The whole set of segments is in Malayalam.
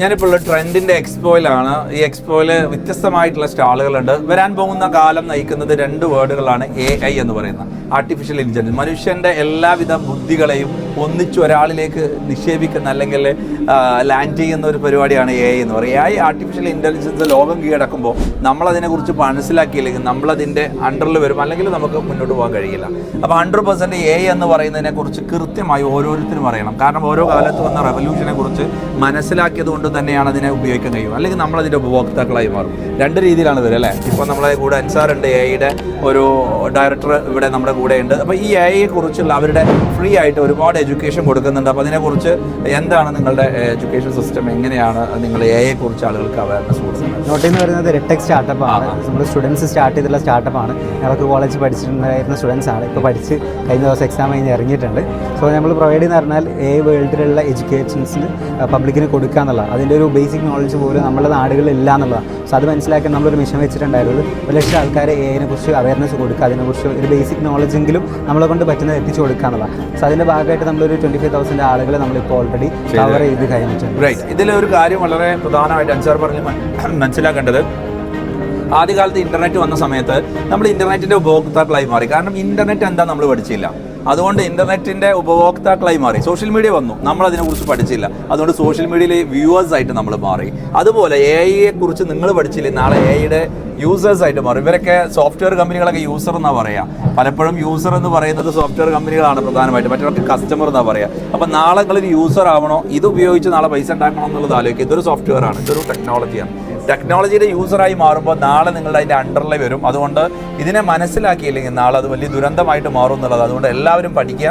ഞാനിപ്പോൾ ഉള്ള ട്രെൻഡിന്റെ എക്സ്പോയിലാണ്. ഈ എക്സ്പോയിൽ വ്യത്യസ്തമായിട്ടുള്ള സ്റ്റാളുകളുണ്ട്. വരാൻ പോകുന്ന കാലം നയിക്കുന്നത് 2 വേർഡുകളാണ്. AI എന്ന് പറയുന്ന ആർട്ടിഫിഷ്യൽ ഇന്റലിജൻസ്. മനുഷ്യന്റെ എല്ലാവിധ ബുദ്ധികളെയും ഒന്നിച്ച് ഒരാളിലേക്ക് നിക്ഷേപിക്കുന്ന അല്ലെങ്കിൽ ലാൻഡ് ചെയ്യുന്ന ഒരു പരിപാടിയാണ് AI എന്ന് പറയുക. AI ആർട്ടിഫിഷ്യൽ ഇന്റലിജൻസ് ലോകം കീഴടക്കുമ്പോൾ നമ്മളതിനെക്കുറിച്ച് മനസ്സിലാക്കിയില്ലെങ്കിൽ നമ്മളതിൻ്റെ അണ്ടറിൽ വരും, അല്ലെങ്കിൽ നമുക്ക് മുന്നോട്ട് പോകാൻ കഴിയില്ല. അപ്പോൾ 100% AI എന്ന് പറയുന്നതിനെ കുറിച്ച് കൃത്യമായി ഓരോരുത്തരും അറിയണം. കാരണം ഓരോ കാലത്ത് വന്ന റെവല്യൂഷനെ കുറിച്ച് മനസ്സിലാക്കിയത് കൊണ്ട് തന്നെയാണ് അതിനെ ഉപയോഗിക്കാൻ കഴിയും. അല്ലെങ്കിൽ നമ്മളതിൻ്റെ ഉപഭോക്താക്കളായി മാറും. 2 രീതിയിലാണ് വരിക അല്ലേ. ഇപ്പോൾ നമ്മളെ കൂടെ അൻസാറുണ്ട്, AIയുടെ ഒരു ഡയറക്ടർ ഇവിടെ നമ്മുടെ കൂടെ ഉണ്ട്. അപ്പോൾ ഈ AIയെ കുറിച്ചുള്ള അവരുടെ ഫ്രീ ആയിട്ട് ഒരുപാട് എഡ്യൂക്കേഷൻ കൊടുക്കുന്നുണ്ട്. അപ്പോൾ അതിനെക്കുറിച്ച് എന്താണ് നിങ്ങളുടെ എഡ്യൂക്കേഷൻ സിസ്റ്റം, എങ്ങനെയാണ് നിങ്ങൾ AIയെ കുറിച്ച് ആളുകൾക്ക് അവയർനെസ് കൊടുക്കുന്നത്? നോട്ട് എന്ന് പറയുന്നത് റെഡ്ടെക് സ്റ്റാർട്ടപ്പാണ്. നമ്മൾ സ്റ്റുഡൻസ് സ്റ്റാർട്ട് ചെയ്തിട്ടുള്ള സ്റ്റാർട്ടപ്പാണ്. ഞങ്ങൾക്ക് കോളേജ് പഠിച്ചിട്ടുണ്ടായിരുന്ന സ്റ്റുഡൻസ് ആണ്. ഇപ്പോൾ പഠിച്ച് കഴിഞ്ഞ ദിവസം എക്സാം കഴിഞ്ഞ് ഇറങ്ങിയിട്ടുണ്ട്. സോ നമ്മൾ പ്രൊവൈഡ് ചെയ്യുന്ന പറഞ്ഞാൽ AI വേൾഡിലുള്ള എഡ്യൂക്കേഷൻസിന് പബ്ലിക്കിന് കൊടുക്കുക എന്നുള്ളത്, അതിൻ്റെ ഒരു ബേസിക് നോളജ് പോലും നമ്മുടെ നാടുകളിൽ ഇല്ല എന്നുള്ളതാണ്. സോ അത് മനസ്സിലാക്കാൻ നമ്മളൊരു മിഷൻ വെച്ചിട്ടുണ്ടായിരുന്നത് 1 ലക്ഷം ആൾക്കാരെ AIനെ കുറിച്ച് അവയർനെസ് കൊടുക്കുക, അതിനെക്കുറിച്ച് ഒരു ബേസിക് നോളജെങ്കിലും നമ്മളെ കൊണ്ട് പറ്റുന്നത് എത്തിച്ചു കൊടുക്കുക എന്നുള്ളതാണ്. സോ അതിൻ്റെ ഭാഗമായിട്ട് നമ്മളൊരു 25,000 ആളുകളെ നമ്മളിപ്പോൾ ഓൾറെഡി കവർ ചെയ്ത് കഴിഞ്ഞിട്ടുണ്ട്. റൈറ്റ്. ഇതിലൊരു കാര്യം വളരെ പ്രധാനമായിട്ട് അൻസാർ പറഞ്ഞ് മനസ്സിലാക്കേണ്ടത്, ആദ്യകാലത്ത് ഇൻ്റർനെറ്റ് വന്ന സമയത്ത് നമ്മൾ ഇൻ്റർനെറ്റിൻ്റെ ഉപഭോക്താക്കളായി മാറി. കാരണം ഇൻ്റർനെറ്റ് എന്താ നമ്മൾ പഠിച്ചില്ല, അതുകൊണ്ട് ഇൻ്റർനെറ്റിൻ്റെ ഉപഭോക്താക്കളായി മാറി. സോഷ്യൽ മീഡിയ വന്നു, നമ്മൾ അതിനെക്കുറിച്ച് പഠിച്ചില്ല, അതുകൊണ്ട് സോഷ്യൽ മീഡിയയിലെ വ്യൂവേഴ്സായിട്ട് നമ്മൾ മാറി. അതുപോലെ AIയെ കുറിച്ച് നിങ്ങൾ പഠിച്ചില്ലേ, നാളെ AIയുടെ യൂസേഴ്സായിട്ട് മാറും. ഇവരൊക്കെ സോഫ്റ്റ്വെയർ കമ്പനികളൊക്കെ യൂസർ എന്നാണ് പറയുക. പലപ്പോഴും യൂസർ എന്ന് പറയുന്നത് സോഫ്റ്റ്വെയർ കമ്പനികളാണ് പ്രധാനമായിട്ട്, മറ്റവർക്ക് കസ്റ്റമർ എന്നാണ് പറയുക. അപ്പോൾ നാളെ നിങ്ങളൊരു യൂസർ ആവണോ, ഇത് ഉപയോഗിച്ച് നാളെ പൈസ ഉണ്ടാക്കണം എന്നുള്ളത് ആലോചിക്കുക. ഇതൊരു സോഫ്റ്റ്വെയർ ആണ്, ഇതൊരു ടെക്നോളജിയാണ്. ടെക്നോളജിയുടെ യൂസറായി മാറുമ്പോൾ നാളെ നിങ്ങളുടെ അതിൻ്റെ അണ്ടറിൽ വരും. അതുകൊണ്ട് ഇതിനെ മനസ്സിലാക്കിയില്ലെങ്കിൽ നാളെ അത് വലിയ ദുരന്തമായിട്ട് മാറും എന്നുള്ളത്. അതുകൊണ്ട് എല്ലാവരും പഠിക്കുക.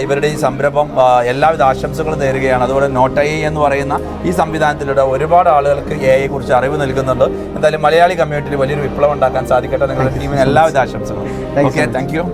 ഇവരുടെ ഈ സംരംഭം എല്ലാവിധ ആശംസകളും നേരുകയാണ്. അതുപോലെ നോട്ട് AI എന്ന് പറയുന്ന ഈ സംവിധാനത്തിലൂടെ ഒരുപാട് ആളുകൾക്ക് AIയെ കുറിച്ച് അറിവ് നൽകുന്നുണ്ട്. എന്തായാലും മലയാളി കമ്മ്യൂണിറ്റിയിൽ വലിയൊരു വിപ്ലവം ഉണ്ടാക്കാൻ സാധിക്കട്ടെ. നിങ്ങളുടെ ടീമിന് എല്ലാവിധ ആശംസകളും. Okay, thank you.